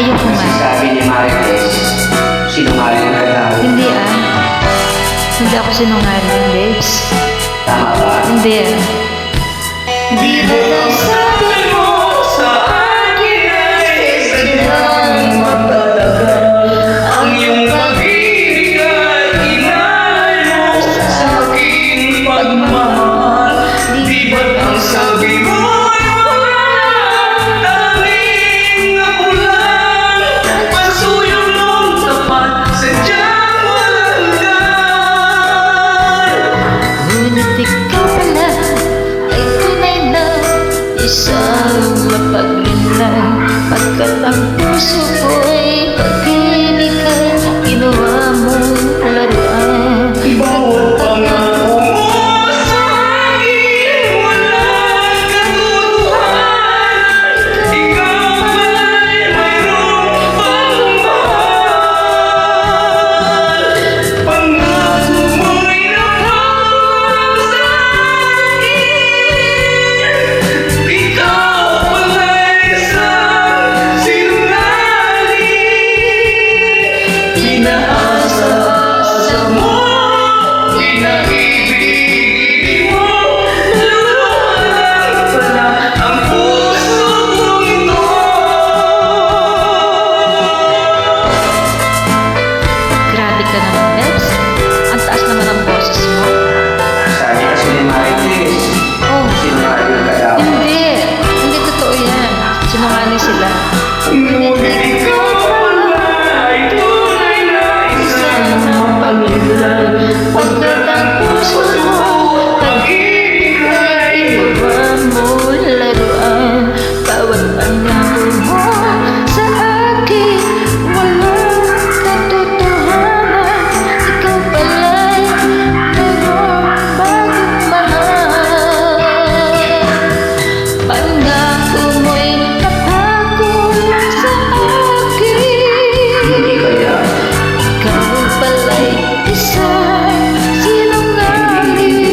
Ayoko Kasi nga. sabi ni Marites, sinungaling ka daw. Hindi ah. Hindi ako sinungaling, babes. Tama ba? Hindi ah. Di ba sabi mo sa akin ay sadyang matatagal? Ang iyong pag-ibig ay inaano sa aking pagmamahal. Di ba't ang sabi mo ay walang tanging ako lang? Pasuyong mong tapat, sadyang walang gan. Ngunit ikaw pala ay tunay na isang mapaglinlang. Pagkat ang puso ko'y pag-ibig ay ginawa mong laruan. Bawat pangako mo sa akin walang katuruan. Ikaw pala'y mayroong pagmamahal. Pangako mo'y nakawag sa akin. Ikaw pala'y isang sinungaling. Pinaasa mo, pinaibig mo, lumalang pala ang puso kong ito. Grabe ka naman, babes. Ang taas naman ang boses mo. Sabi kasi ni Marites, Oh, sinungaling ka daw. hindi. Hindi totoo yan. Sinungaling sila. Ngunit ikaw pala ay tunay na isang mapaglinlang. Pagkat ang puso mo, pag-ibig ay Ginawa mo laruan. Bawat pangako mo sa akin walang katotohanan. Ikaw pala'y mayroong bagong mahal. Pangako mo'y napako lang sa akin. hindi kaya. Ikaw pala'y isang sinungaling.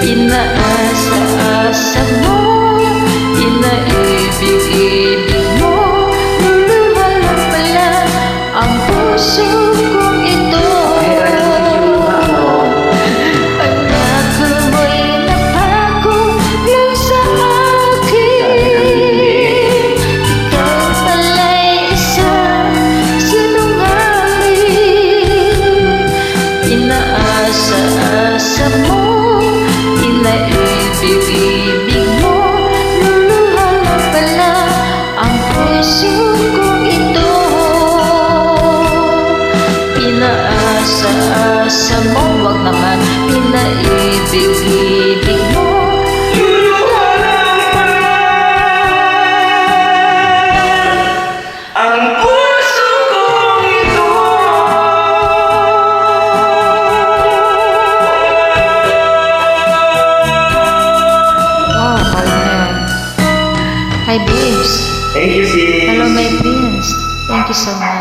Pinaasa-asa mo, pinaibig-ibig mo, luluha lang pala ang puso kong ito. Pangako mo'y napako lang sa akin. Ikaw pala'y isang sinungaling. Inaasa-asa mo, inaibig-ibig mo, luluha lang pala ang puso kong ito. Inaasa-asa mo, wag naman, pinaibig-ibig mo. Luluha lang pala ang puso kong ito. Wow, partner. Hi, babes. Thank you, sis. Hello, my prince. Thank you so much.